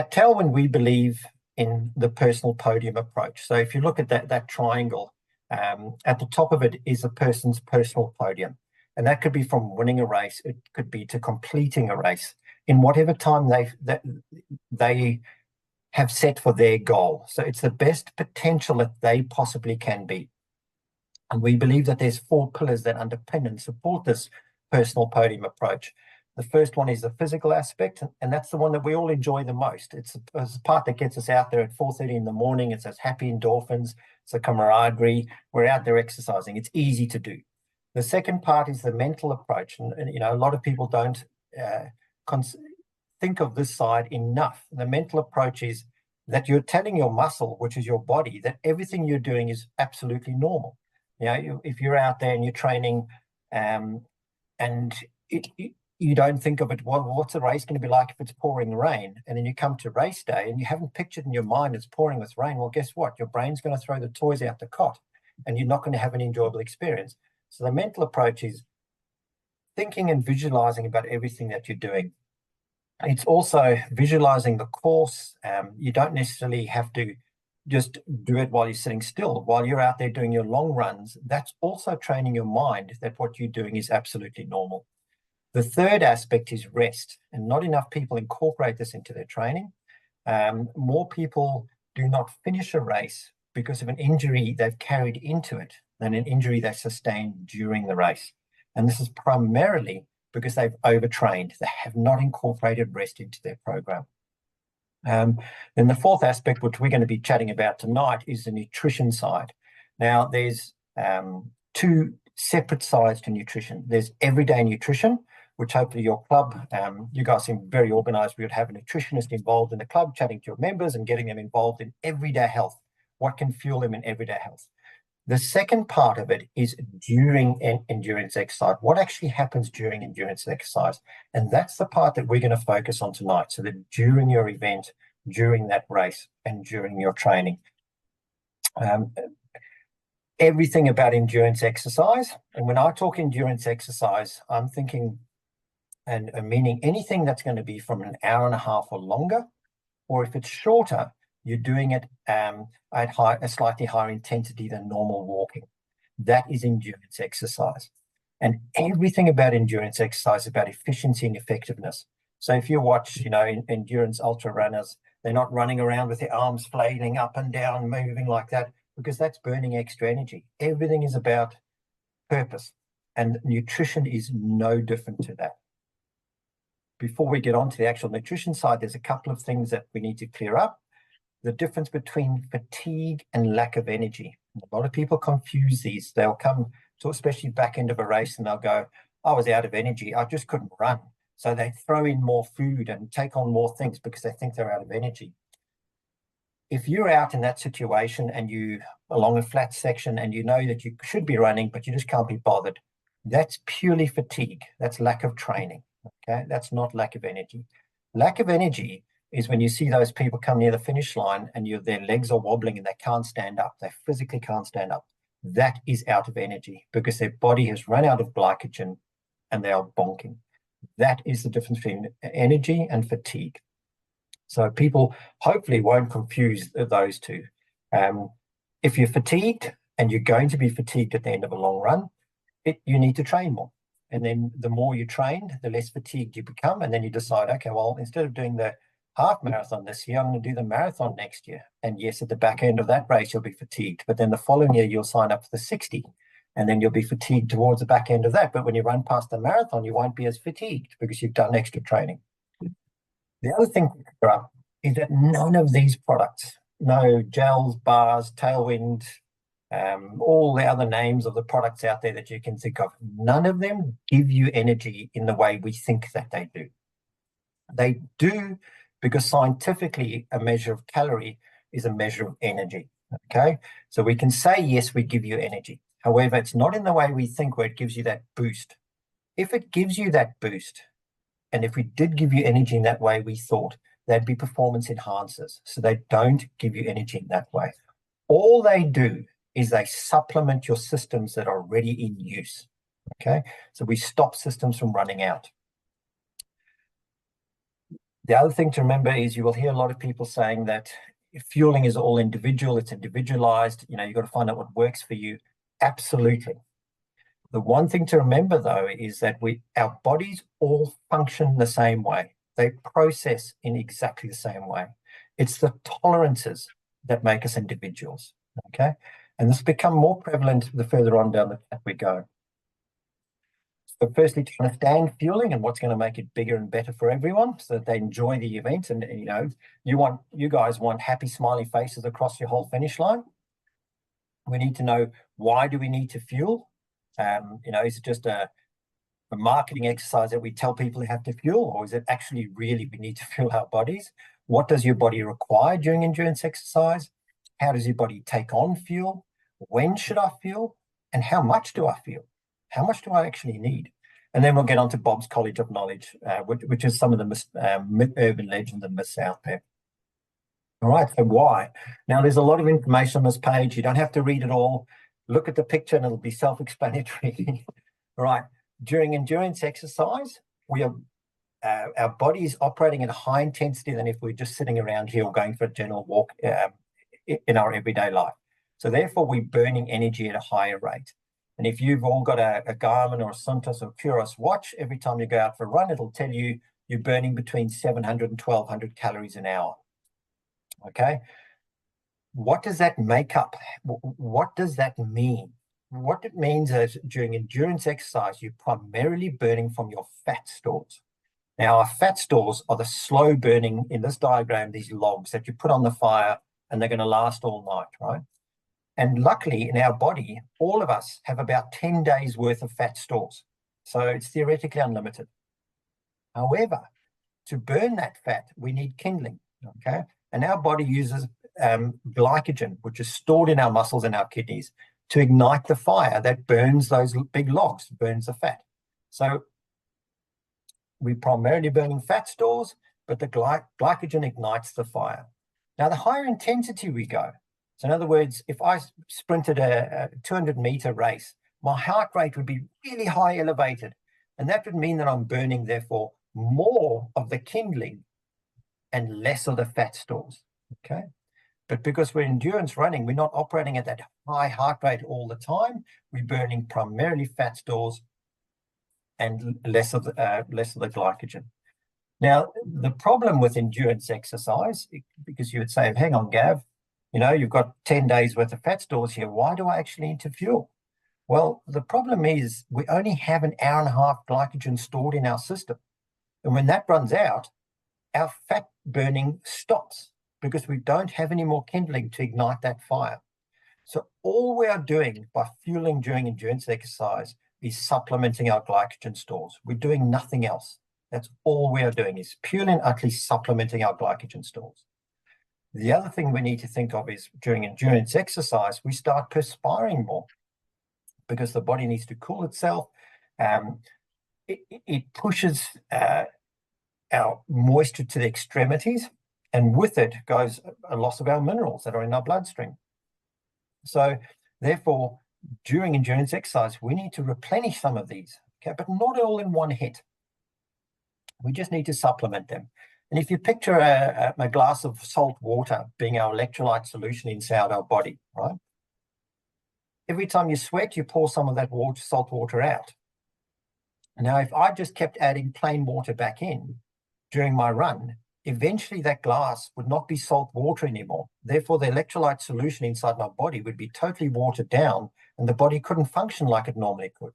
At Tailwind, we believe in the personal podium approach. So if you look at that triangle, at the top of it is a person's personal podium. And that could be from winning a race, it could be to completing a race in whatever time they have set for their goal. So it's the best potential that they possibly can be. And we believe that there's 4 pillars that underpin and support this personal podium approach. The first one is the physical aspect, and that's the one that we all enjoy the most. It's the part that gets us out there at 4:30 in the morning. It's those happy endorphins, it's the camaraderie. We're out there exercising. It's easy to do. The second part is the mental approach, and a lot of people don't think of this side enough. The mental approach is that you're telling your muscle, which is your body, that everything you're doing is absolutely normal. If you're out there and you're training, and you don't think of it, well, what's the race going to be like if it's pouring rain? And then you come to race day and you haven't pictured in your mind it's pouring with rain. Well, guess what? Your brain's going to throw the toys out the cot and you're not going to have an enjoyable experience. So the mental approach is thinking and visualizing about everything that you're doing. It's also visualizing the course. You don't necessarily have to just do it while you're sitting still. While you're out there doing your long runs, that's also training your mind that what you're doing is absolutely normal. The third aspect is rest, and not enough people incorporate this into their training. More people do not finish a race because of an injury they've carried into it than an injury they sustained during the race. And this is primarily because they've overtrained. They have not incorporated rest into their program. Then the fourth aspect, which we're going to be chatting about tonight, is the nutrition side. Now, there's 2 separate sides to nutrition. There's everyday nutrition, which hopefully your club, you guys seem very organized. We would have a nutritionist involved in the club, chatting to your members and getting them involved in everyday health. What can fuel them in everyday health? The second part of it is during endurance exercise. What actually happens during endurance exercise? And that's the part that we're going to focus on tonight. So that during your event, during that race, and during your training. Everything about endurance exercise. And when I talk endurance exercise, I'm thinking and meaning anything that's going to be from an hour and a half or longer, or if it's shorter, you're doing it at a slightly higher intensity than normal walking. That is endurance exercise. And everything about endurance exercise is about efficiency and effectiveness. So if you watch, endurance ultra runners, they're not running around with their arms flailing up and down, moving like that, because that's burning extra energy. Everything is about purpose, and nutrition is no different to that. Before we get on to the actual nutrition side, there's a couple of things that we need to clear up. The difference between fatigue and lack of energy. A lot of people confuse these. They'll come to especially back end of a race and they'll go, I was out of energy. I just couldn't run. So they throw in more food and take on more things because they think they're out of energy. If you're out in that situation and you along a flat section and you know that you should be running, but you just can't be bothered, that's purely fatigue. That's lack of training. Okay, that's not lack of energy. Lack of energy is when you see those people come near the finish line and their legs are wobbling and they can't stand up. They physically can't stand up. That is out of energy because their body has run out of glycogen and they are bonking. That is the difference between energy and fatigue. So people hopefully won't confuse those two. If you're fatigued and you're going to be fatigued at the end of a long run, you need to train more. And then the more you train, the less fatigued you become. And then you decide, okay, well, instead of doing the half marathon this year, I'm going to do the marathon next year. And yes, at the back end of that race, you'll be fatigued. But then the following year, you'll sign up for the 60. And then you'll be fatigued towards the back end of that. But when you run past the marathon, you won't be as fatigued because you've done extra training. The other thing is that none of these products, no gels, bars, Tailwind, all the other names of the products out there that you can think of, none of them give you energy in the way we think that they do. They do because scientifically a measure of calorie is a measure of energy, okay? So we can say, yes, we give you energy. However, it's not in the way we think where it gives you that boost. If it gives you that boost, and if we did give you energy in that way we thought, they'd be performance enhancers. So they don't give you energy in that way. All they do is they supplement your systems that are already in use, okay? So we stop systems from running out. The other thing to remember is you will hear a lot of people saying that fueling is all individual, it's individualized, you've got to find out what works for you. Absolutely. The one thing to remember, though, is that our bodies all function the same way. They process in exactly the same way. It's the tolerances that make us individuals, okay? And this will become more prevalent the further on down the path we go. So firstly, to understand fueling and what's going to make it bigger and better for everyone so that they enjoy the event. And you guys want happy, smiley faces across your whole finish line. We need to know, why do we need to fuel? Is it just a marketing exercise that we tell people they have to fuel, or is it actually really we need to fuel our bodies? What does your body require during endurance exercise? How does your body take on fuel? When should I fuel? And how much do I fuel? How much do I actually need? And then we'll get on to Bob's College of Knowledge, which is some of the urban legends and myths out there. All right, so why? Now, there's a lot of information on this page. You don't have to read it all. Look at the picture and it'll be self-explanatory. All right, during endurance exercise, our body is operating at a higher intensity than if we're just sitting around here or going for a general walk in our everyday life. So therefore, we're burning energy at a higher rate. And if you've all got a Garmin or a Suntos or Kuros watch, every time you go out for a run, it'll tell you you're burning between 700 and 1200 calories an hour. Okay, what does that make up? What does that mean? What it means is during endurance exercise, you're primarily burning from your fat stores. Now, our fat stores are the slow burning, in this diagram, these logs that you put on the fire and they're going to last all night, right? And luckily, in our body, all of us have about 10 days worth of fat stores. So it's theoretically unlimited. However, to burn that fat, we need kindling, okay? And our body uses glycogen, which is stored in our muscles and our kidneys, to ignite the fire that burns those big logs, burns the fat. So we're primarily burning fat stores, but the glycogen ignites the fire. Now, the higher intensity we go, so in other words, if I sprinted a 200-meter race, my heart rate would be really high elevated. And that would mean that I'm burning, therefore, more of the kindling and less of the fat stores, okay? But because we're endurance running, we're not operating at that high heart rate all the time. We're burning primarily fat stores and less of the glycogen. Now, the problem with endurance exercise, because you would say, hang on, Gav, you've got 10 days worth of fat stores here. Why do I actually need to fuel? Well, the problem is we only have an hour and a half glycogen stored in our system. And when that runs out, our fat burning stops because we don't have any more kindling to ignite that fire. So all we are doing by fueling during endurance exercise is supplementing our glycogen stores. We're doing nothing else. That's all we are doing, is purely and utterly supplementing our glycogen stores. The other thing we need to think of is during endurance exercise, we start perspiring more because the body needs to cool itself. It pushes our moisture to the extremities, and with it goes a loss of our minerals that are in our bloodstream. So therefore, during endurance exercise, we need to replenish some of these, okay, but not all in one hit. We just need to supplement them. And if you picture a glass of salt water being our electrolyte solution inside our body, right? Every time you sweat, you pour some of that salt water out. Now, if I just kept adding plain water back in during my run, eventually that glass would not be salt water anymore. Therefore, the electrolyte solution inside my body would be totally watered down and the body couldn't function like it normally could.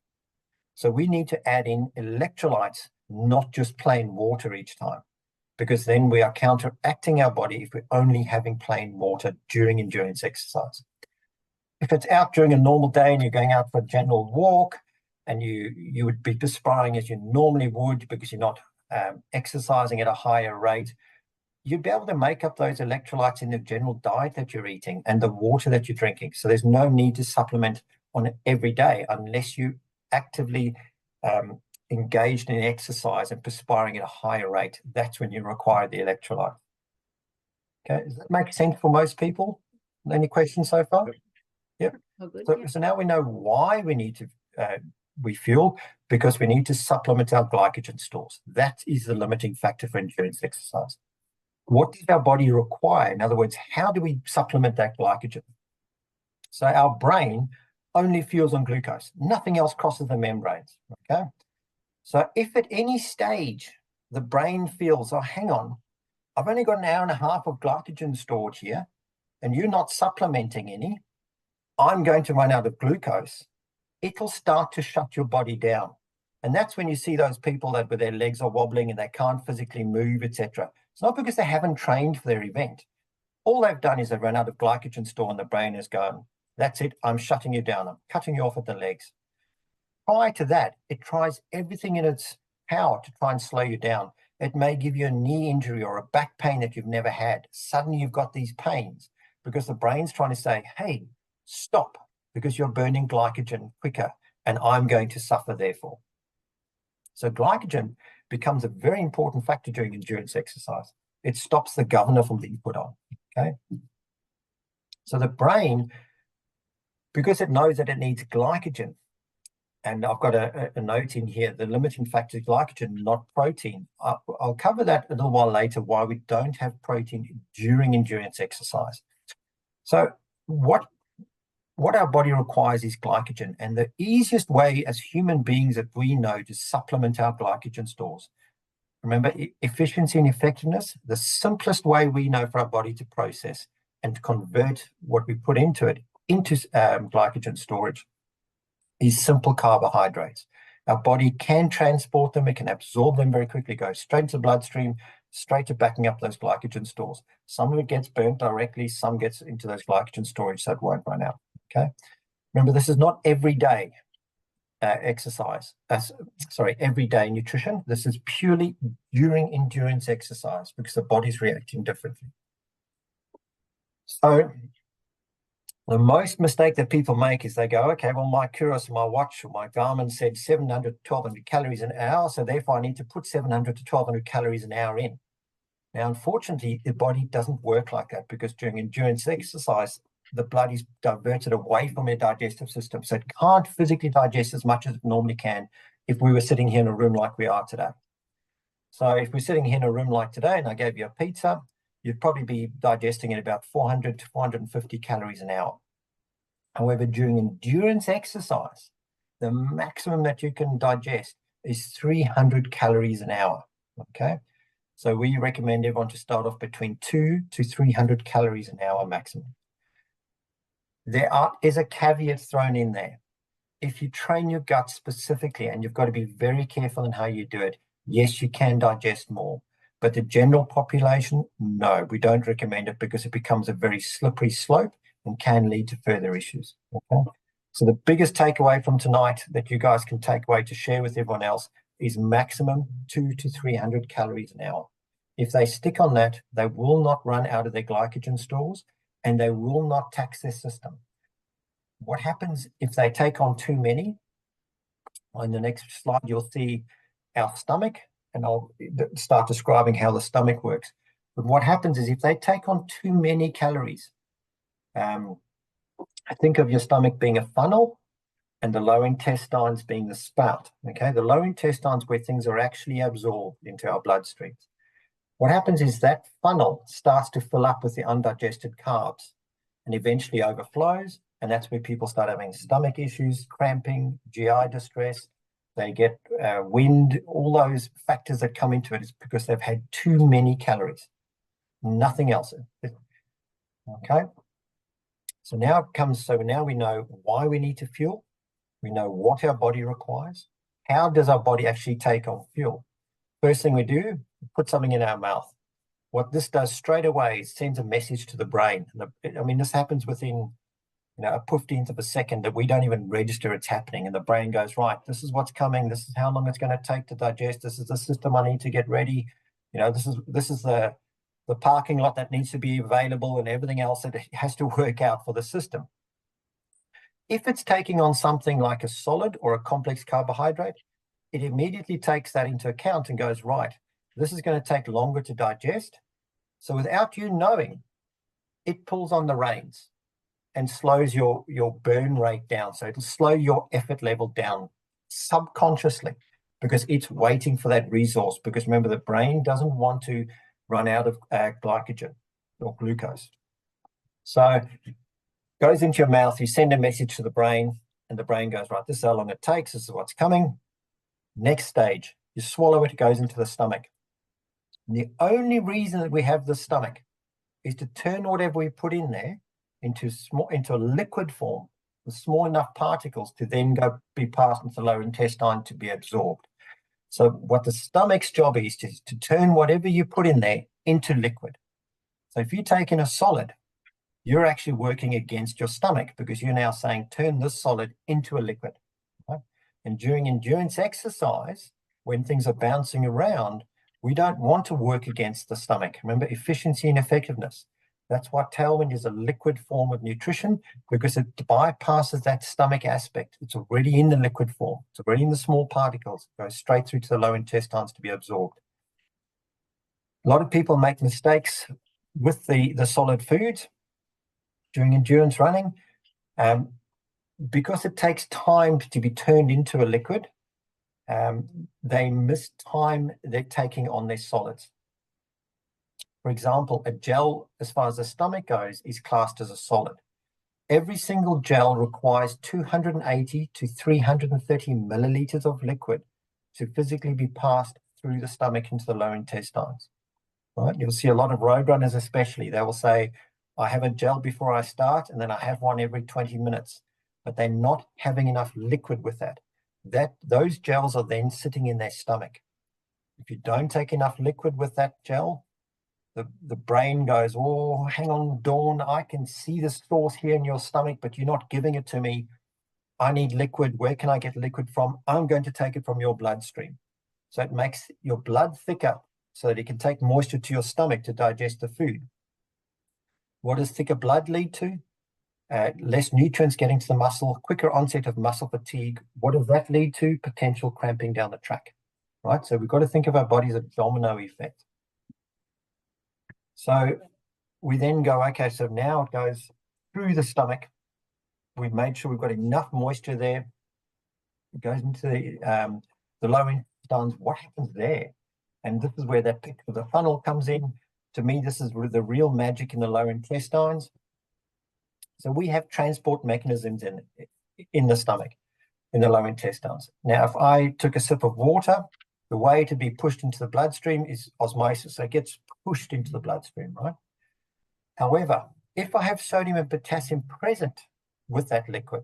So we need to add in electrolytes, not just plain water each time, because then we are counteracting our body if we're only having plain water during endurance exercise. If it's out during a normal day and you're going out for a general walk and you would be perspiring as you normally would because you're not exercising at a higher rate, you'd be able to make up those electrolytes in the general diet that you're eating and the water that you're drinking. So there's no need to supplement on it every day unless you actively engaged in exercise and perspiring at a higher rate. That's when you require the electrolyte. Okay, does that make sense for most people? Any questions so far? Yep. Oh, good. So now we know why we need to we fuel because we need to supplement our glycogen stores. That is the limiting factor for endurance exercise. What does our body require? In other words, how do we supplement that glycogen? So our brain only fuels on glucose. Nothing else crosses the membranes, okay? So if at any stage the brain feels, oh, hang on, I've only got an hour and a half of glycogen stored here, and you're not supplementing any, I'm going to run out of glucose, it'll start to shut your body down. And that's when you see those people that with their legs are wobbling and they can't physically move, etc. It's not because they haven't trained for their event. All they've done is they've run out of glycogen store and the brain has gone, that's it, I'm shutting you down, I'm cutting you off at the legs. Prior to that, it tries everything in its power to try and slow you down. It may give you a knee injury or a back pain that you've never had. Suddenly you've got these pains because the brain's trying to say, hey, stop, because you're burning glycogen quicker and I'm going to suffer therefore. So glycogen becomes a very important factor during endurance exercise. It stops the governor from being put on, okay? So the brain, because it knows that it needs glycogen, and I've got a note in here, the limiting factor is glycogen, not protein. I'll cover that a little while later, why we don't have protein during endurance exercise. So what our body requires is glycogen. And the easiest way as human beings that we know to supplement our glycogen stores, remember, efficiency and effectiveness, the simplest way we know for our body to process and to convert what we put into it into glycogen storage is simple carbohydrates. Our body can transport them, it can absorb them very quickly, go straight to the bloodstream, straight to backing up those glycogen stores. Some of it gets burnt directly, some gets into those glycogen storage so it won't run out, okay? Remember, this is not everyday everyday nutrition. This is purely during endurance exercise because the body's reacting differently. So the most mistake that people make is they go, okay, well, my Keurig, my watch, or my Garmin said 700 to 1200 calories an hour, so therefore I need to put 700 to 1200 calories an hour in. Now, unfortunately, the body doesn't work like that because during endurance exercise, the blood is diverted away from your digestive system, so it can't physically digest as much as it normally can if we were sitting here in a room like we are today. So if we're sitting here in a room like today and I gave you a pizza, you'd probably be digesting at about 400 to 450 calories an hour. However, during endurance exercise, the maximum that you can digest is 300 calories an hour, okay? So we recommend everyone to start off between 200 to 300 calories an hour maximum. There is a caveat thrown in there. If you train your gut specifically, and you've got to be very careful in how you do it, yes, you can digest more. But the general population, no, we don't recommend it because it becomes a very slippery slope and can lead to further issues. Okay? So the biggest takeaway from tonight that you guys can take away to share with everyone else is maximum 200 to 300 calories an hour. If they stick on that, they will not run out of their glycogen stores and they will not tax their system. What happens if they take on too many? On the next slide, you'll see our stomach, and I'll start describing how the stomach works. But what happens is if they take on too many calories, think of your stomach being a funnel and the lower intestines being the spout, okay? The lower intestines where things are actually absorbed into our bloodstreams. What happens is that funnel starts to fill up with the undigested carbs and eventually overflows, and that's where people start having stomach issues, cramping, GI distress. They get wind, all those factors that come into it is because they've had too many calories, nothing else. Okay. So now we know why we need to fuel. We know what our body requires. How does our body actually take on fuel? First thing we do, put something in our mouth. What this does straight away is sends a message to the brain. I mean, this happens within a 15th of a second that we don't even register it's happening. And the brain goes, right, this is what's coming. This is how long it's going to take to digest. This is the system I need to get ready. This is the parking lot that needs to be available and everything else that has to work out for the system. If it's taking on something like a solid or a complex carbohydrate, it immediately takes that into account and goes, right, this is going to take longer to digest. So without you knowing, it pulls on the reins and slows your burn rate down. So it'll slow your effort level down subconsciously, because it's waiting for that resource. Because remember, the brain doesn't want to run out of glycogen or glucose. So goes into your mouth, you send a message to the brain, and the brain goes, right, this is how long it takes, this is what's coming. Next stage, you swallow it, it goes into the stomach. And the only reason that we have the stomach is to turn whatever we put in there into a liquid form, with small enough particles to then be passed into the lower intestine to be absorbed. So what the stomach's job is to turn whatever you put in there into liquid. So if you take in a solid, you're actually working against your stomach, because you're now saying, turn this solid into a liquid. Right? And during endurance exercise, when things are bouncing around, we don't want to work against the stomach. Remember, efficiency and effectiveness. That's why Tailwind is a liquid form of nutrition, because it bypasses that stomach aspect. It's already in the liquid form. It's already in the small particles. It goes straight through to the lower intestines to be absorbed. A lot of people make mistakes with the solid foods during endurance running, because it takes time to be turned into a liquid. They miss time they're taking on their solids. For example, a gel, as far as the stomach goes, is classed as a solid. Every single gel requires 280 to 330 milliliters of liquid to physically be passed through the stomach into the lower intestines. Right? You'll see a lot of road runners especially. They will say, I have a gel before I start, and then I have one every 20 minutes. But they're not having enough liquid with that. Those gels are then sitting in their stomach. If you don't take enough liquid with that gel, the brain goes, oh, hang on, Dawn, I can see the source here in your stomach, but you're not giving it to me. I need liquid. Where can I get liquid from? I'm going to take it from your bloodstream. So it makes your blood thicker so that it can take moisture to your stomach to digest the food. What does thicker blood lead to? Less nutrients getting to the muscle, quicker onset of muscle fatigue. What does that lead to? Potential cramping down the track, right? So we've got to think of our body as a domino effect. So we then go, okay, so now it goes through the stomach. We've made sure we've got enough moisture there. It goes into the lower intestines. What happens there? And this is where that picture of the funnel comes in. To me, this is the real magic in the lower intestines. So we have transport mechanisms in the stomach, in the lower intestines. Now, if I took a sip of water, the way to be pushed into the bloodstream is osmosis. So it gets pushed into the bloodstream, right? However, if I have sodium and potassium present with that liquid,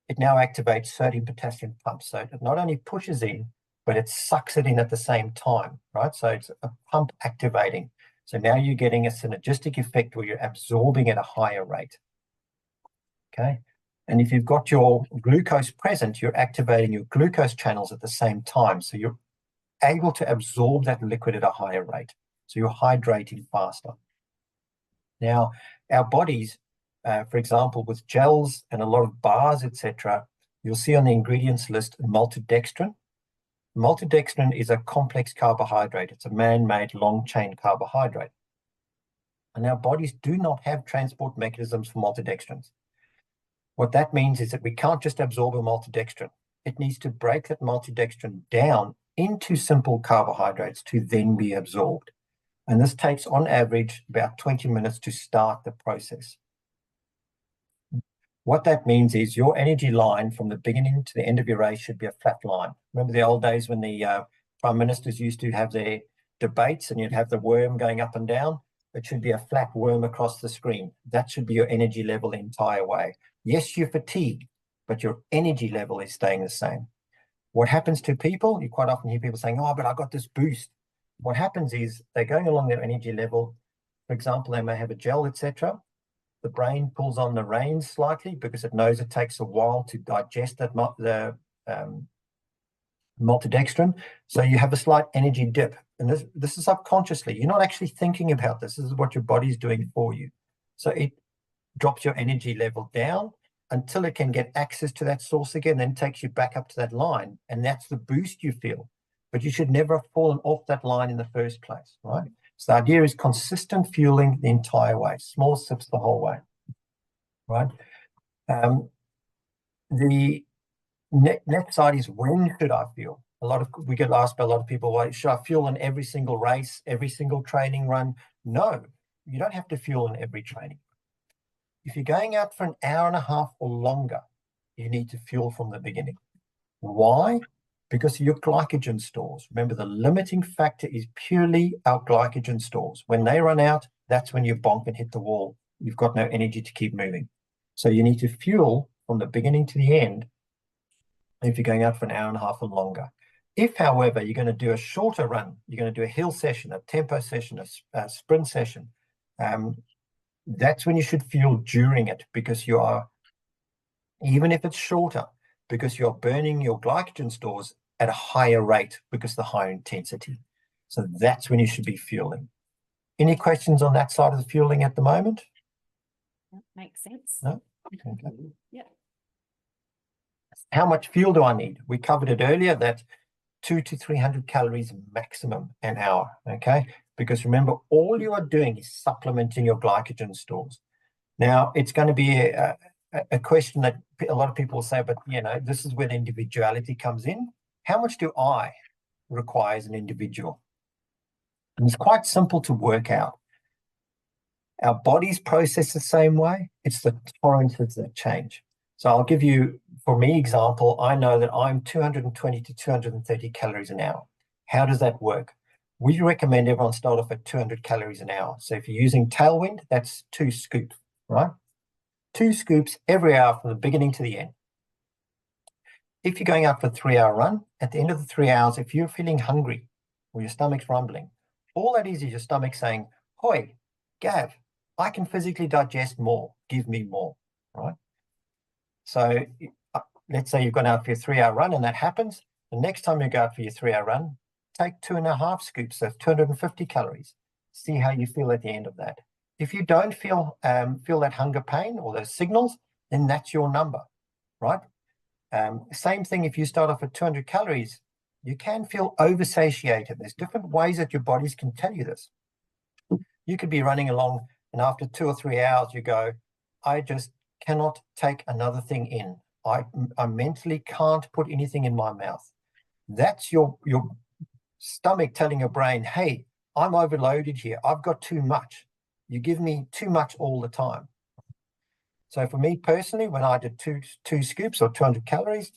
it now activates sodium-potassium pumps. So it not only pushes in, but it sucks it in at the same time, right? So it's a pump activating. So now you're getting a synergistic effect where you're absorbing at a higher rate. Okay. And if you've got your glucose present, you're activating your glucose channels at the same time. So you're able to absorb that liquid at a higher rate. So you're hydrating faster. Now, our bodies, for example, with gels and a lot of bars, etc., you'll see on the ingredients list maltodextrin. Maltodextrin is a complex carbohydrate. It's a man-made long-chain carbohydrate. And our bodies do not have transport mechanisms for maltodextrins. What that means is that we can't just absorb a maltodextrin. It needs to break that maltodextrin down into simple carbohydrates to then be absorbed. And this takes, on average, about 20 minutes to start the process. What that means is your energy line from the beginning to the end of your race should be a flat line. Remember the old days when the prime ministers used to have their debates and you'd have the worm going up and down? It should be a flat worm across the screen. That should be your energy level the entire way. Yes, you're fatigued, but your energy level is staying the same. What happens to people? You quite often hear people saying, oh, but I got this boost. What happens is they're going along their energy level. For example, they may have a gel, etc. The brain pulls on the reins slightly because it knows it takes a while to digest that maltodextrin. So you have a slight energy dip. And this is subconsciously. You're not actually thinking about this. This is what your body's doing for you. So it drops your energy level down until it can get access to that source again, then takes you back up to that line. And that's the boost you feel. But you should never have fallen off that line in the first place, right? So the idea is consistent fueling the entire way, small sips the whole way, right? next side is, when should I fuel? We get asked by a lot of people, why should I fuel in every single race, every single training run? No, you don't have to fuel in every training. If you're going out for an hour and a half or longer, you need to fuel from the beginning. Why? Because of your glycogen stores. Remember, the limiting factor is purely our glycogen stores. When they run out, that's when you bonk and hit the wall. You've got no energy to keep moving. So you need to fuel from the beginning to the end if you're going out for an hour and a half or longer. If, however, you're going to do a shorter run, you're going to do a hill session, a tempo session, a sprint session, that's when you should fuel during it, because you are, even if it's shorter, because you're burning your glycogen stores at a higher rate because of the higher intensity. So that's when you should be fueling. Any questions on that side of the fueling at the moment? That makes sense. No? Okay. Yeah. How much fuel do I need? We covered it earlier, that 200 to 300 calories maximum an hour, okay? Because remember, all you are doing is supplementing your glycogen stores. Now, it's going to be a question that a lot of people will say, but this is where the individuality comes in. How much do I require as an individual? And it's quite simple to work out. Our bodies process the same way. It's the tolerances that change. So I'll give you, for me, example. I know that I'm 220 to 230 calories an hour. How does that work? We recommend everyone start off at 200 calories an hour. So if you're using Tailwind, that's 2 scoops, right? 2 scoops every hour from the beginning to the end. If you're going out for a 3-hour run, at the end of the 3 hours, if you're feeling hungry or your stomach's rumbling, all that is your stomach saying, "Hoi, Gav, I can physically digest more. Give me more," right? So let's say you've gone out for your 3-hour run and that happens. The next time you go out for your 3-hour run, take 2.5 scoops, so 250 calories. See how you feel at the end of that. If you don't feel that hunger pain or those signals, then that's your number, right? Same thing if you start off at 200 calories, you can feel oversatiated. There's different ways that your bodies can tell you this. You could be running along and after 2 or 3 hours, you go, "I just cannot take another thing in. I mentally can't put anything in my mouth." That's your stomach telling your brain, "Hey, I'm overloaded here. I've got too much. You give me too much all the time." So for me personally, when I did two scoops or 200 calories,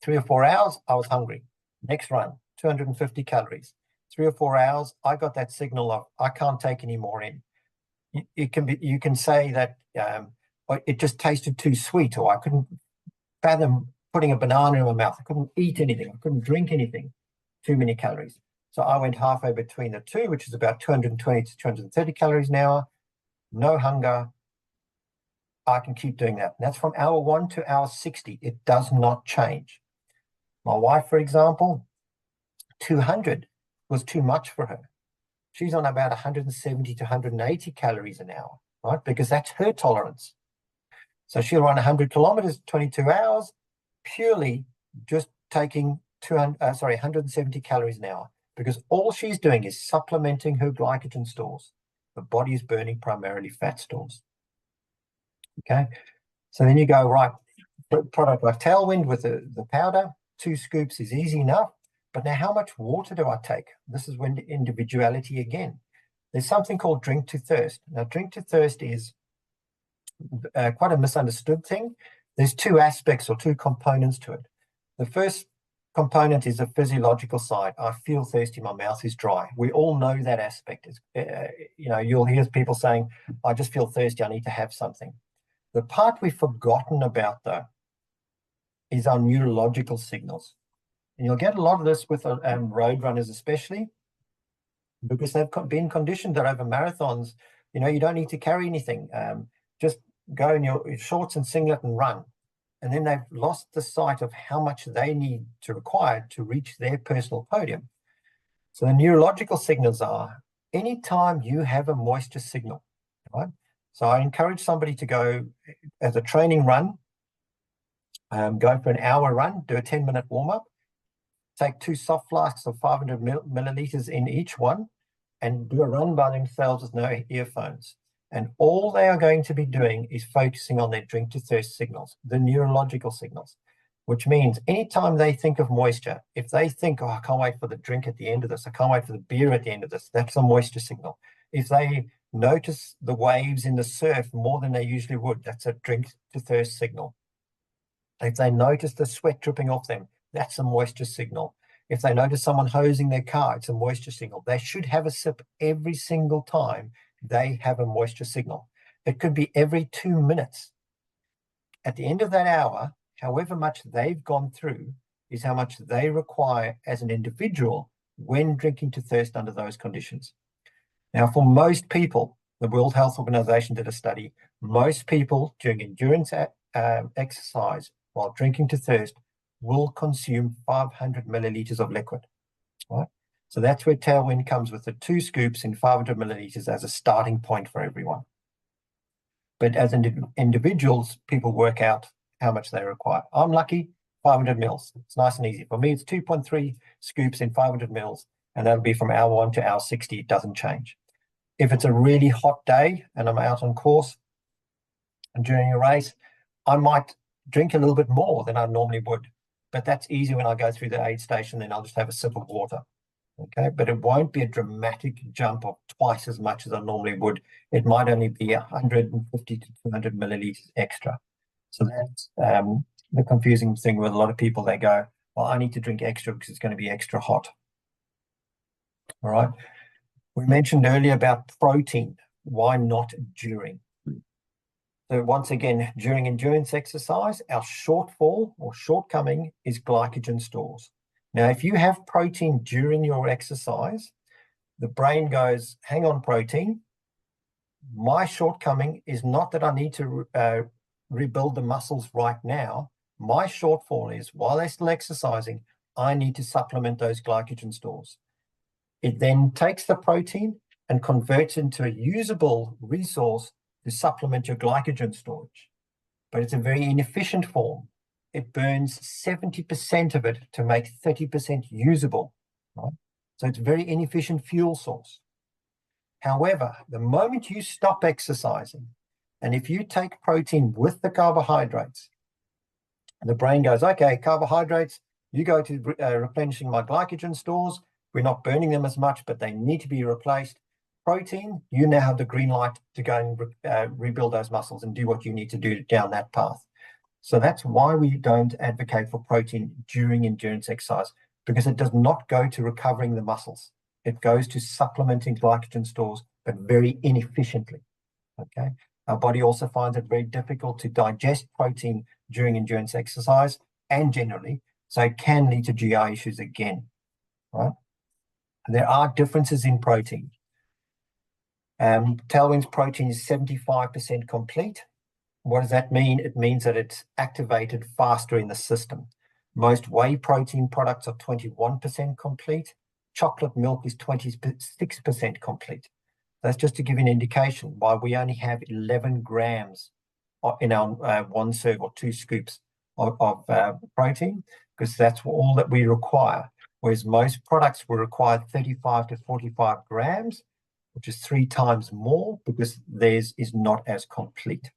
3 or 4 hours, I was hungry. Next run, 250 calories. 3 or 4 hours, I got that signal of, I can't take any more in. You can say that it just tasted too sweet, or I couldn't fathom putting a banana in my mouth. I couldn't eat anything. I couldn't drink anything. Too many calories. So I went halfway between the two, which is about 220 to 230 calories an hour. No hunger. I can keep doing that. And that's from hour 1 to hour 60. It does not change. My wife, for example, 200 was too much for her. She's on about 170 to 180 calories an hour, right? Because that's her tolerance. So she'll run 100 kilometers, 22 hours, purely just taking 170 calories an hour, because all she's doing is supplementing her glycogen stores. The body is burning primarily fat stores. Okay, so then you go, right, product like Tailwind with the powder, 2 scoops is easy enough. But now how much water do I take? This is when the individuality again. There's something called drink to thirst. Now, drink to thirst is quite a misunderstood thing. There's 2 aspects or 2 components to it. The first component is the physiological side. I feel thirsty, my mouth is dry. We all know that aspect. You'll hear people saying, "I just feel thirsty, I need to have something." The part we've forgotten about, though, is our neurological signals. And you'll get a lot of this with road runners especially, because they've been conditioned that over marathons, you don't need to carry anything. Just go in your shorts and singlet and run. And then they've lost the sight of how much they need to require to reach their personal podium. So the neurological signals are, anytime you have a moisture signal, right? So I encourage somebody to go as a training run, go for an hour run, do a 10-minute warm-up, take 2 soft flasks of 500 milliliters in each one, and do a run by themselves with no earphones. And all they are going to be doing is focusing on their drink to thirst signals, the neurological signals. which means anytime they think of moisture, if they think, oh, I can't wait for the drink at the end of this, I can't wait for the beer at the end of this, that's a moisture signal. If they notice the waves in the surf more than they usually would, that's a drink to thirst signal. If they notice the sweat dripping off them, that's a moisture signal. If they notice someone hosing their car, it's a moisture signal. They should have a sip every single time they have a moisture signal. It could be every 2 minutes. At the end of that hour, however much they've gone through is how much they require as an individual when drinking to thirst under those conditions. Now, for most people, the World Health Organization did a study, most people during endurance exercise while drinking to thirst will consume 500 milliliters of liquid, right? So that's where Tailwind comes with the 2 scoops in 500 milliliters as a starting point for everyone. But as individuals, people work out how much they require. I'm lucky, 500 mils. It's nice and easy. For me, it's 2.3 scoops in 500 mils, and that'll be from hour 1 to hour 60. It doesn't change. If it's a really hot day and I'm out on course and during a race, I might drink a little bit more than I normally would. But that's easy when I go through the aid station, then I'll just have a sip of water. Okay, but it won't be a dramatic jump of twice as much as I normally would. It might only be 150 to 200 milliliters extra. So that's the confusing thing with a lot of people. They go, well, I need to drink extra because it's going to be extra hot. All right. We mentioned earlier about protein. Why not during? So once again, during endurance exercise, our shortfall or shortcoming is glycogen stores. Now, if you have protein during your exercise, the brain goes, hang on, protein. My shortcoming is not that I need to rebuild the muscles right now. My shortfall is while they're still exercising, I need to supplement those glycogen stores. It then takes the protein and converts into a usable resource to supplement your glycogen storage. But it's a very inefficient form. It burns 70% of it to make 30% usable, right? So it's a very inefficient fuel source. However, the moment you stop exercising, and if you take protein with the carbohydrates, the brain goes, okay, carbohydrates, you go to replenishing my glycogen stores. We're not burning them as much, but they need to be replaced. Protein, you now have the green light to go and rebuild those muscles and do what you need to do down that path. So that's why we don't advocate for protein during endurance exercise, because it does not go to recovering the muscles. It goes to supplementing glycogen stores, but very inefficiently. Okay. Our body also finds it very difficult to digest protein during endurance exercise and generally, so it can lead to GI issues again, right? And there are differences in protein. Tailwind's protein is 75% complete. What does that mean? It means that it's activated faster in the system. Most whey protein products are 21% complete. Chocolate milk is 26% complete. That's just to give you an indication why we only have 11 grams in our 1 serve or 2 scoops of protein, because that's all that we require. Whereas most products will require 35 to 45 grams, which is 3 times more because theirs is not as complete.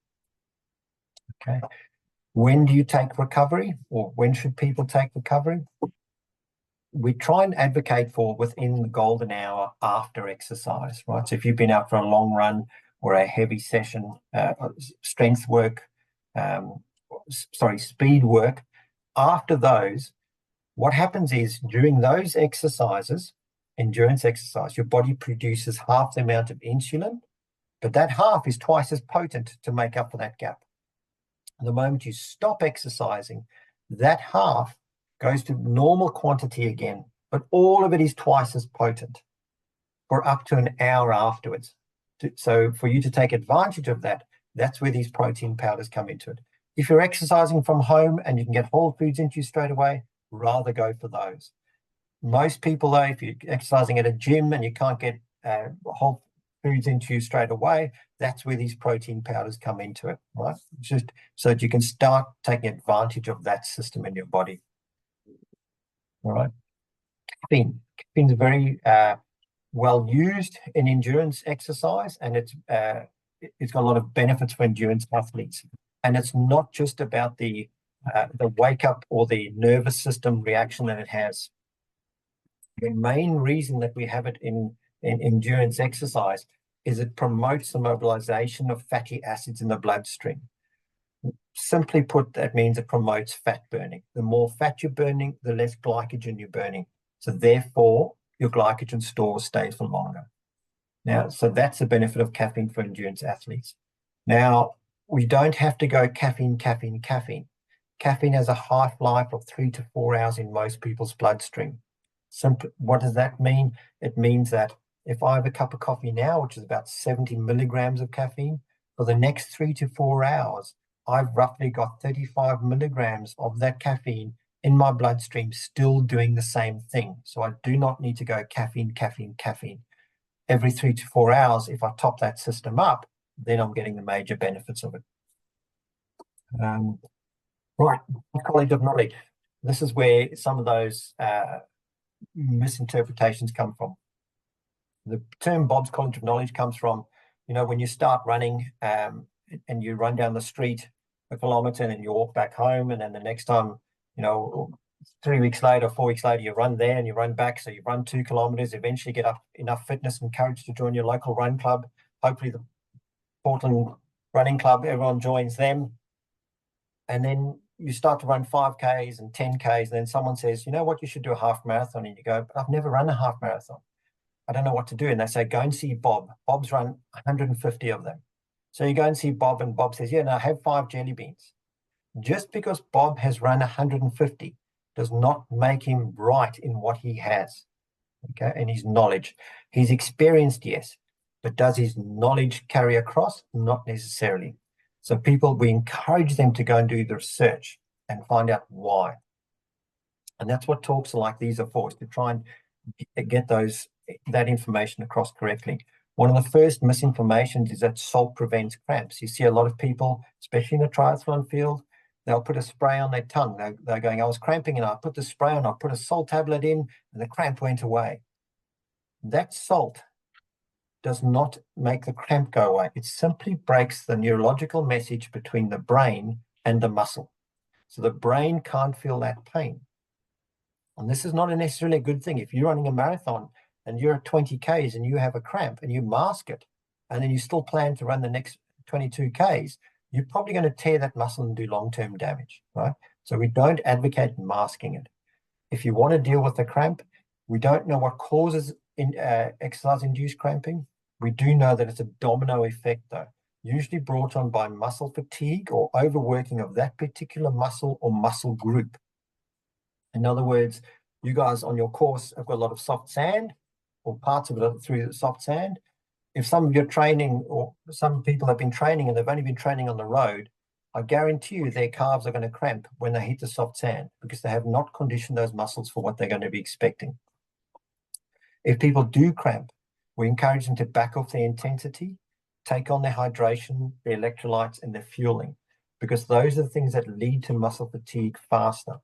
Okay. When do you take recovery, or when should people take recovery? We try and advocate for within the golden hour after exercise, right? So if you've been out for a long run or a heavy session, strength work, speed work, after those, what happens is during those exercises, endurance exercise, your body produces half the amount of insulin, but that half is twice as potent to make up for that gap. The moment you stop exercising, that half goes to normal quantity again, but all of it is twice as potent for up to an hour afterwards. So for you to take advantage of that, that's where these protein powders come into it. If you're exercising from home and you can get whole foods into you straight away, rather go for those. Most people, though, if you're exercising at a gym and you can't get whole foods into you straight away, that's where these protein powders come into it, right? Just so that you can start taking advantage of that system in your body. All right. Caffeine. Caffeine is very well used in endurance exercise, and it's got a lot of benefits for endurance athletes. And it's not just about the the wake up or the nervous system reaction that it has. The main reason that we have it in endurance exercise is it promotes the mobilization of fatty acids in the bloodstream. Simply put, that means it promotes fat burning. The more fat you're burning, the less glycogen you're burning. So therefore, your glycogen store stays for longer. Now, so that's the benefit of caffeine for endurance athletes. Now, we don't have to go caffeine. Caffeine has a half-life of 3 to 4 hours in most people's bloodstream. What does that mean? It means that if I have a cup of coffee now, which is about 70 milligrams of caffeine, for the next 3 to 4 hours, I've roughly got 35 milligrams of that caffeine in my bloodstream still doing the same thing. So I do not need to go caffeine. Every 3 to 4 hours, if I top that system up, then I'm getting the major benefits of it. Right, College of Knowledge. This is where some of those misinterpretations come from. The term Bob's College of Knowledge comes from, when you start running and you run down the street a kilometer and you walk back home, and then the next time, 3 weeks later, 4 weeks later, you run there and you run back. So you run 2 kilometers, eventually get up enough fitness and courage to join your local run club. Hopefully the Portland Running Club, everyone joins them. And then you start to run 5Ks and 10Ks. And then someone says, you know what, you should do a half marathon. And you go, but I've never run a half marathon. I don't know what to do. And they say, go and see Bob. Bob's run 150 of them. So you go and see Bob, and Bob says, yeah, now have 5 jelly beans. Just because Bob has run 150 does not make him right in what he has, okay, and his knowledge. He's experienced, yes, but does his knowledge carry across? Not necessarily. So people, we encourage them to go and do the research and find out why. And that's what talks like these are for, is to try and get that information across correctly. One of the first misinformations is that salt prevents cramps. You see a lot of people, especially in the triathlon field, they'll put a spray on their tongue. They're going, I was cramping and I put the spray on, I put a salt tablet in and the cramp went away. That salt does not make the cramp go away. It simply breaks the neurological message between the brain and the muscle. So the brain can't feel that pain. And this is not necessarily a good thing. If you're running a marathon and you're at 20 Ks and you have a cramp and you mask it, and then you still plan to run the next 22 Ks, you're probably going to tear that muscle and do long-term damage, right? So we don't advocate masking it. If you want to deal with the cramp, we don't know what causes exercise-induced cramping. We do know that it's a domino effect, though, usually brought on by muscle fatigue or overworking of that particular muscle or muscle group. In other words, you guys on your course have got a lot of soft sand, or parts of it through the soft sand. If some of your training, or some people have been training and they've only been training on the road, I guarantee you their calves are going to cramp when they hit the soft sand because they have not conditioned those muscles for what they're going to be expecting. If people do cramp, we encourage them to back off their intensity, take on their hydration, their electrolytes, and their fueling, because those are the things that lead to muscle fatigue faster.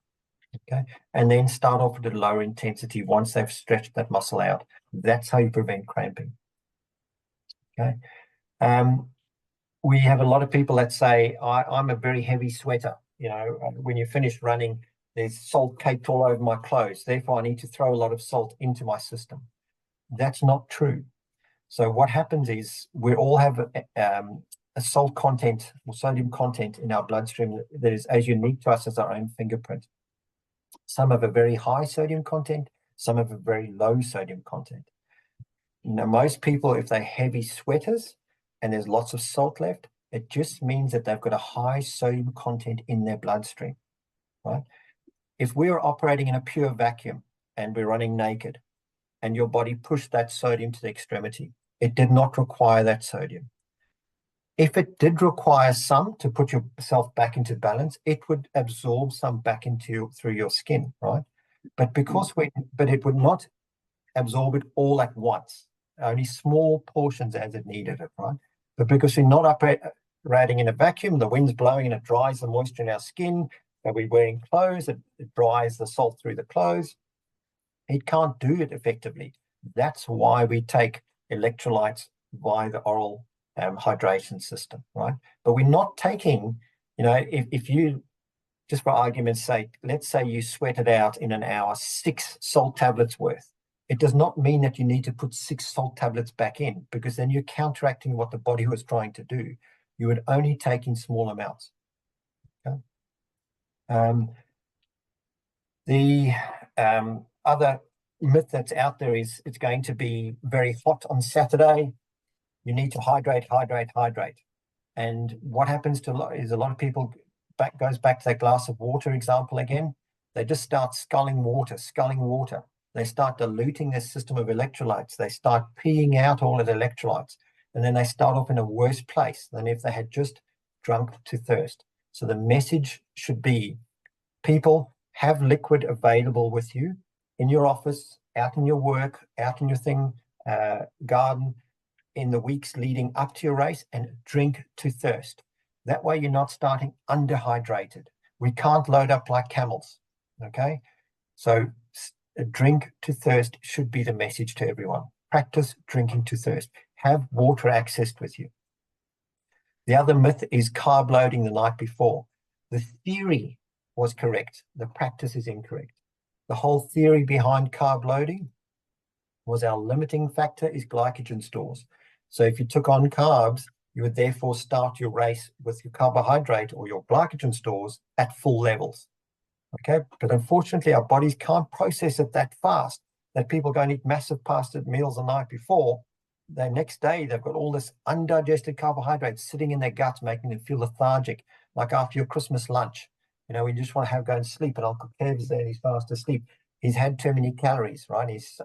Okay, and then start off with a lower intensity once they've stretched that muscle out. That's how you prevent cramping. Okay, we have a lot of people that say, I'm a very heavy sweater. When you finish running, there's salt caked all over my clothes. Therefore, I need to throw a lot of salt into my system. That's not true. So what happens is we all have a salt content or sodium content in our bloodstream that is as unique to us as our own fingerprint. Some have a very high sodium content, some have a very low sodium content. Most people, if they're heavy sweaters and there's lots of salt left, it just means that they've got a high sodium content in their bloodstream, right? If we're operating in a pure vacuum and we're running naked and your body pushed that sodium to the extremity, it did not require that sodium. If it did require some to put yourself back into balance, it would absorb some back through your skin, right? But it would not absorb it all at once, only small portions as it needed it, right? But because we're not operating in a vacuum, the wind's blowing and it dries the moisture in our skin, that we're wearing clothes, it dries the salt through the clothes. It can't do it effectively. That's why we take electrolytes via the oral hydration system, right? But we're not taking, if you just for argument's sake, let's say you sweated out in an hour 6 salt tablets worth. It does not mean that you need to put 6 salt tablets back in, because then you're counteracting what the body was trying to do. You would only take in small amounts. Okay? The other myth that's out there is it's going to be very hot on Saturday. You need to hydrate, hydrate, hydrate. And what happens to a lot of people goes back to that glass of water example again. They just start sculling water. They start diluting their system of electrolytes. They start peeing out all of the electrolytes. And then they start off in a worse place than if they had just drunk to thirst. So the message should be, people, have liquid available with you in your office, out in your work, out in your garden, in the weeks leading up to your race, and drink to thirst. That way you're not starting underhydrated. We can't load up like camels, okay? So drink to thirst should be the message to everyone. Practice drinking to thirst. Have water accessed with you. The other myth is carb loading the night before. The theory was correct. The practice is incorrect. The whole theory behind carb loading was our limiting factor is glycogen stores. So if you took on carbs, you would therefore start your race with your carbohydrate or your glycogen stores at full levels. Okay, but unfortunately our bodies can't process it that fast, that people go and eat massive pasta meals the night before. The next day they've got all this undigested carbohydrates sitting in their guts, making them feel lethargic, like after your Christmas lunch. We just want to go and sleep, and Uncle Kev's there and he's fast asleep. He's had too many calories, right? His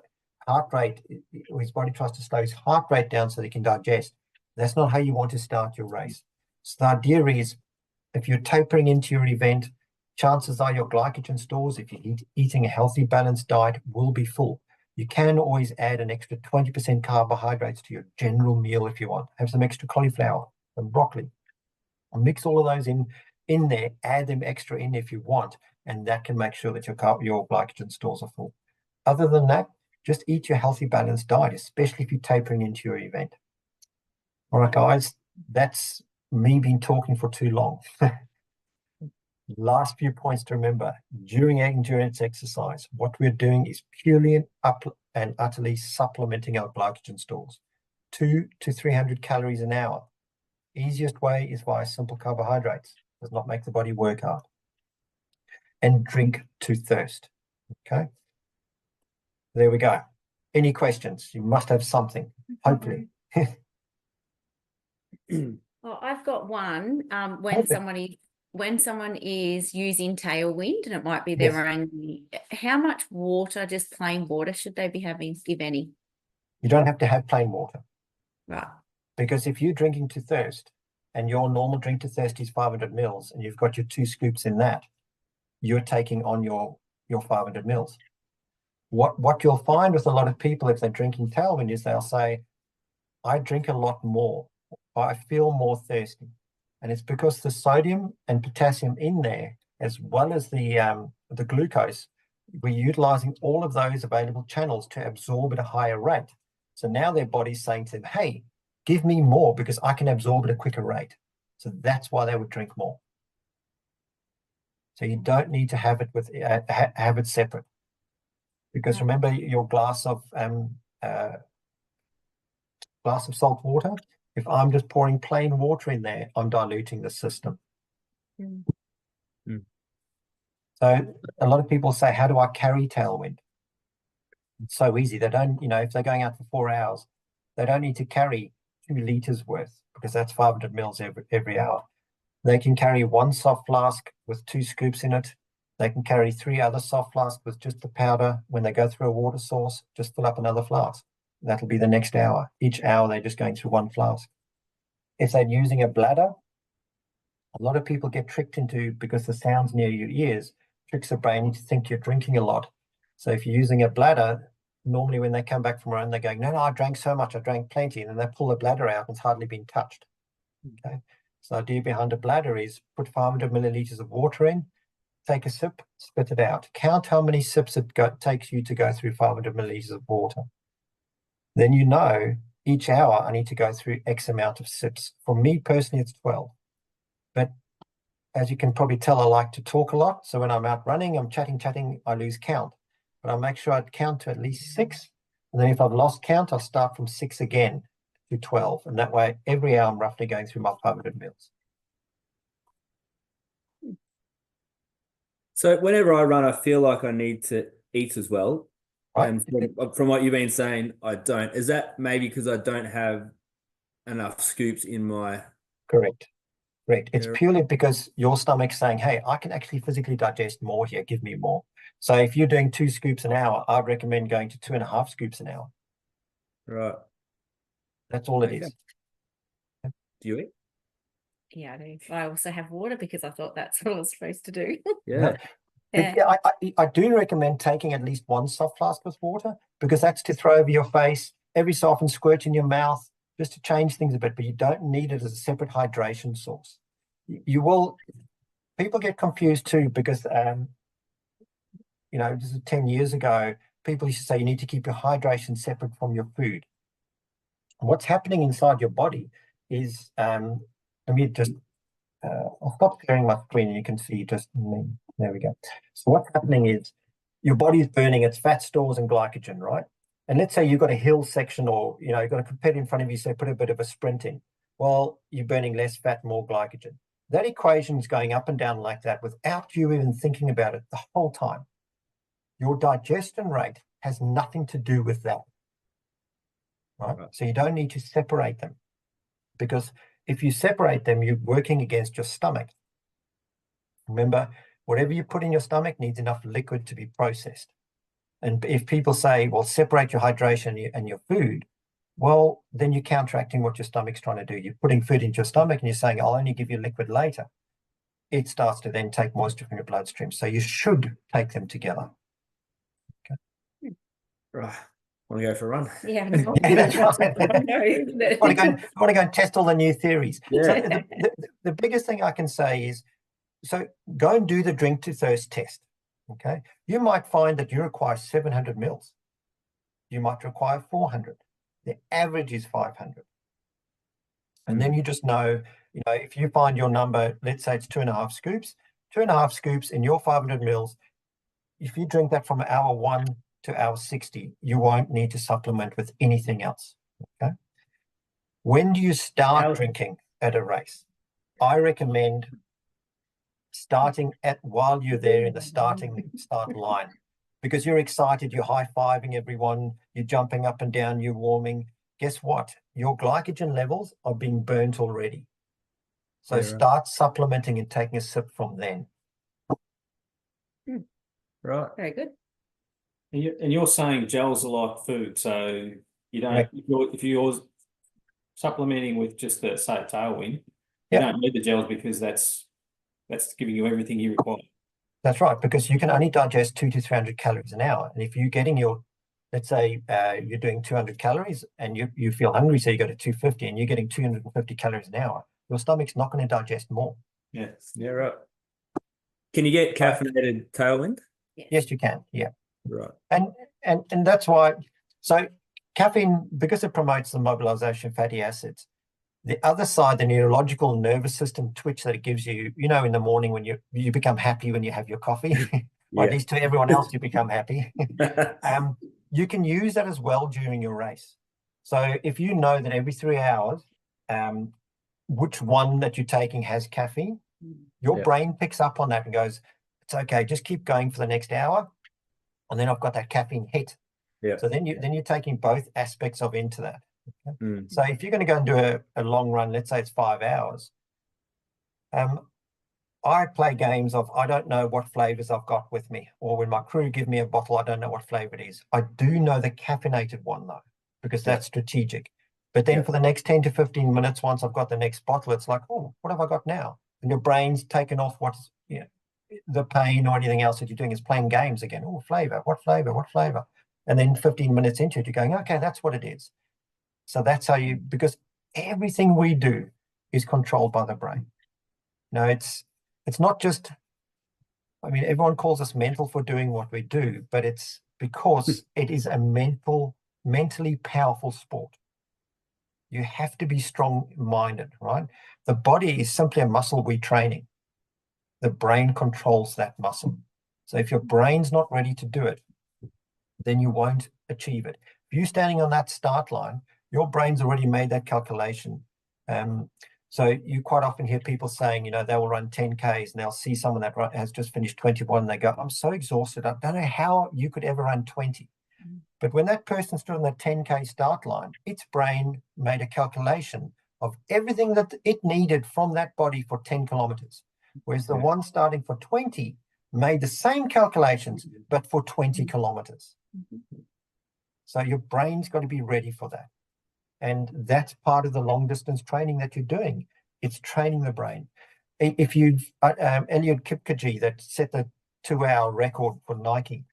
heart rate, his body tries to slow his heart rate down so they can digest. That's not how you want to start your race. So the idea is, if you're tapering into your event, chances are your glycogen stores, if you're eating a healthy, balanced diet, will be full. You can always add an extra 20% carbohydrates to your general meal if you want. Have some extra cauliflower and broccoli. And mix all of those in there, add them extra in if you want, and that can make sure that your glycogen stores are full. Other than that, just eat your healthy, balanced diet, especially if you're tapering into your event. All right, guys, that's me been talking for too long. Last few points to remember. During endurance exercise, what we're doing is purely and utterly supplementing our glycogen stores. 200 to 300 calories an hour. Easiest way is via simple carbohydrates. Does not make the body work hard. And drink to thirst. Okay. There we go. Any questions? You must have something, hopefully. Well, I've got one. When someone is using Tailwind, and it might be their own, how much water, just plain water, should they be having, if any? You don't have to have plain water. Right. Because if you're drinking to thirst and your normal drink to thirst is 500 mils and you've got your 2 scoops in that, you're taking on your 500 mils. What you'll find with a lot of people if they're drinking Tailwind is they'll say, I drink a lot more, or I feel more thirsty. And it's because the sodium and potassium in there, as well as the glucose, we're utilizing all of those available channels to absorb at a higher rate. So now their body's saying to them, hey, give me more because I can absorb at a quicker rate. So that's why they would drink more. So you don't need to have it have it separate. Because remember your glass of salt water, if I'm just pouring plain water in there, I'm diluting the system. So a lot of people say, how do I carry Tailwind? It's so easy. They don't, if they're going out for 4 hours, they don't need to carry 2 liters worth because that's 500 mils every hour. They can carry 1 soft flask with 2 scoops in it. They can carry 3 other soft flasks with just the powder. When they go through a water source, just fill up another flask. That'll be the next hour. Each hour, they're just going through 1 flask. If they're using a bladder, a lot of people get tricked into, because the sound's near your ears, tricks the brain into think you're drinking a lot. So if you're using a bladder, normally when they come back from a run, they're going, no, I drank so much, I drank plenty. And then they pull the bladder out and it's hardly been touched. Okay. So the idea behind a bladder is put 500 milliliters of water in, take a sip, spit it out. Count how many sips it takes you to go through 500 milliliters of water. Then each hour I need to go through X amount of sips. For me personally, it's 12. But as you can probably tell, I like to talk a lot. So when I'm out running, I'm chatting, I lose count. But I make sure I count to at least 6. And then if I've lost count, I'll start from 6 again to 12. And that way, every hour I'm roughly going through my 500 meals. So whenever I run, I feel like I need to eat as well. Right. And from what you've been saying, I don't. Is that maybe because I don't have enough scoops in my... Correct. It's Yeah. purely because your stomach's saying, hey, I can actually physically digest more here. Give me more. So if you're doing 2 scoops an hour, I'd recommend going to 2.5 scoops an hour. Right. That's all it Okay. is. Do you eat? Yeah, I do. I also have water because I thought that's what I was supposed to do. Yeah. Yeah. Yeah, I do recommend taking at least 1 soft flask with water, because that's to throw over your face, every so often squirt in your mouth, just to change things a bit, but you don't need it as a separate hydration source. You will, people get confused too, because, this is 10 years ago, people used to say you need to keep your hydration separate from your food. What's happening inside your body is, let me just, I'll stop sharing my screen and you can see just me. There we go. So what's happening is your body is burning its fat stores and glycogen, right? And let's say you've got a hill section, or, you've got a competitor in front of you, so put a bit of a sprint in. Well, you're burning less fat, more glycogen. That equation is going up and down like that without you even thinking about it the whole time. Your digestion rate has nothing to do with that, right? So you don't need to separate them, because if you separate them, you're working against your stomach. Remember, whatever you put in your stomach needs enough liquid to be processed. And if people say, well, separate your hydration and your food, well, then you're counteracting what your stomach's trying to do. You're putting food into your stomach and you're saying, I'll only give you liquid later. It starts to then take moisture from your bloodstream. So you should take them together. Right. Want to go for a run? Yeah, Yeah, that's right. I I want to go and test all the new theories. Yeah. So the biggest thing I can say is, so go and do the drink to thirst test. Okay. You might find that you require 700 mils. You might require 400. The average is 500. And then you just know, if you find your number, let's say it's 2.5 scoops, 2.5 scoops in your 500 mils. If you drink that from hour 1 to hour 60, you won't need to supplement with anything else. Okay. When do you start drinking at a race? I recommend starting while you're there in the start line, because you're excited, you're high-fiving everyone, you're jumping up and down, you're warming. Guess what? Your glycogen levels are being burnt already. So start supplementing and taking a sip from then. Right. Very good. And you're saying gels are like food, so you don't, Right. if you're supplementing with just the, say, Tailwind, Yeah. you don't need the gels because that's giving you everything you require. That's right, because you can only digest 200 to 300 calories an hour. And if you're getting let's say you're doing 200 calories and you feel hungry, so you go to 250 and you're getting 250 calories an hour, your stomach's not going to digest more. Yeah. Yeah, right. Can you get caffeinated Tailwind? Yes, you can. Yeah. Right. And that's why, so caffeine, because it promotes the mobilization of fatty acids, the other side, the neurological nervous system twitch that it gives you, in the morning when you become happy when you have your coffee, or at least to everyone else you become happy. You can use that as well during your race. So if you know that every 3 hours, which one that you're taking has caffeine, your brain picks up on that and goes, it's okay, just keep going for the next hour. And then I've got that caffeine hit. Yeah. So then you're taking both aspects of into that. Okay? Mm. So if you're going to go and do a long run, let's say it's 5 hours, I play games of, I don't know what flavors I've got with me, or when my crew give me a bottle, I don't know what flavor it is. I do know the caffeinated one though, because that's strategic. But then for the next 10 to 15 minutes, once I've got the next bottle, it's like, oh, what have I got now? And your brain's taken off what's, the pain or anything else that you're doing, is playing games again. Oh, flavor, what flavor, what flavor? And then 15 minutes into it, you're going, okay, that's what it is. So that's how because everything we do is controlled by the brain. It's not just, everyone calls us mental for doing what we do, but it's because it is a mentally powerful sport. You have to be strong-minded, right? The body is simply a muscle we're training. the brain controls that muscle. So if your brain's not ready to do it, then you won't achieve it. If you're standing on that start line, your brain's already made that calculation. So you quite often hear people saying, you know, they will run 10Ks and they'll see someone that has just finished 21 and they go, I'm so exhausted. I don't know how you could ever run 20. But when that person stood on that 10K start line, its brain made a calculation of everything that it needed from that body for 10 kilometers. Whereas the one starting for 20 made the same calculations, but for 20 kilometers. So your brain's got to be ready for that. And that's part of the long distance training that you're doing. It's training the brain. If you've, Eliud Kipchoge that set the 2-hour record for Nike,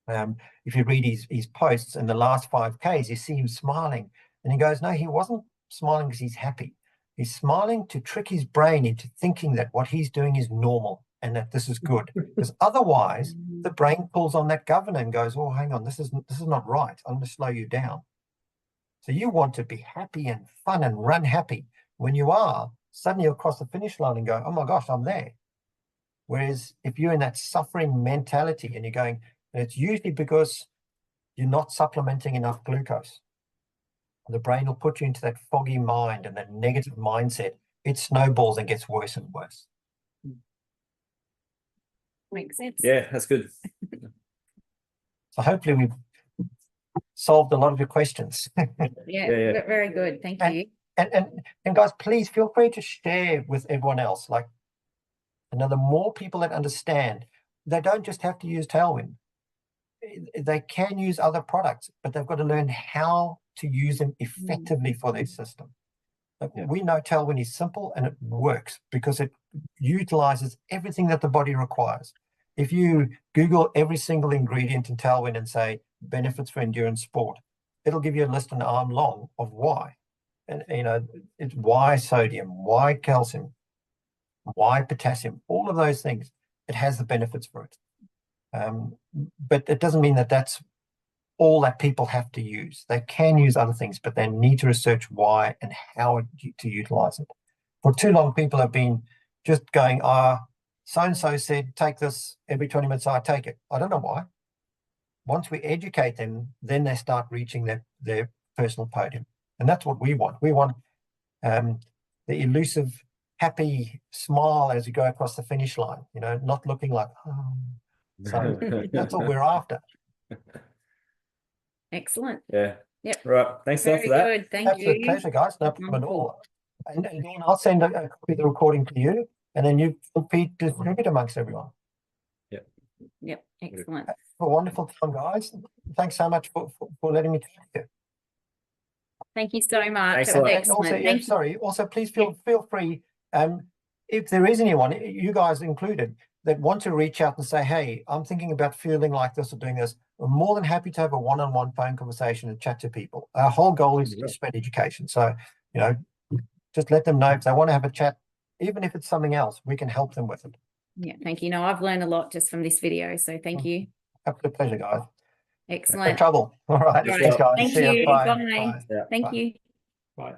if you read his posts in the last 5Ks, you see him smiling. And he goes, no, he wasn't smiling because he's happy. He's smiling to trick his brain into thinking that what he's doing is normal and that this is good. Because otherwise, the brain pulls on that governor and goes, oh, hang on, this is not right. I'm going to slow you down. So you want to be happy and fun and run happy. When you are, suddenly you'll cross the finish line and go, oh my gosh, I'm there. Whereas if you're in that suffering mentality and you're going, and it's usually because you're not supplementing enough glucose. The brain will put you into that foggy mind and that negative mindset. It snowballs and gets worse and worse. Makes sense. Yeah, that's good. So hopefully we've solved a lot of your questions. Yeah. Very good. Thank And- you. And guys, please feel free to share with everyone else. Like, you know, the more people that understand, they don't just have to use Tailwind. They can use other products, but they've got to learn how to use them effectively for their system. Like, Yeah. we know Tailwind is simple and it works because it utilizes everything that the body requires. If you Google every single ingredient in Tailwind and say benefits for endurance sport, it'll give you a list an arm long of why. And, you know, it's why sodium, why calcium, why potassium, all of those things. It has the benefits for it. But it doesn't mean that that's all that people have to use. They can use other things, but they need to research why and how to utilize it. For too long, people have been just going, so-and-so said, take this every 20 minutes, I take it. I don't know why. Once we educate them, then they start reaching their personal podium. And that's what we want. We want the elusive, happy smile as you go across the finish line, you know, not looking like, oh. So that's what we're after. Excellent. Yeah. Yep. Right. Thanks a lot Very for that. good. Thank Absolute you. pleasure, guys. No problem at Wonderful. all. And Dawn, I'll send a copy of the recording to you, and then you repeat distribute amongst everyone. Yep. Excellent. Have a wonderful time, guys. Thanks so much for letting me talk to you. Thank you so much. Thanks a That was lot. And excellent. also, yeah, Thank you. sorry. Also, please feel free. If there is anyone, you guys included, that want to reach out and say, "Hey, I'm thinking about feeling like this or doing this," we're more than happy to have a one-on-one phone conversation and chat to people. Our whole goal is to spread education. So, you know, just let them know if they want to have a chat, even if it's something else, we can help them with it. Yeah. Thank you. No, I've learned a lot just from this video. So thank you. Absolute pleasure, guys. No Excellent. trouble. All right. All Thanks, right. guys. Thank See ya. you. Bye. Bye. Yeah. Thank Bye. you. Right.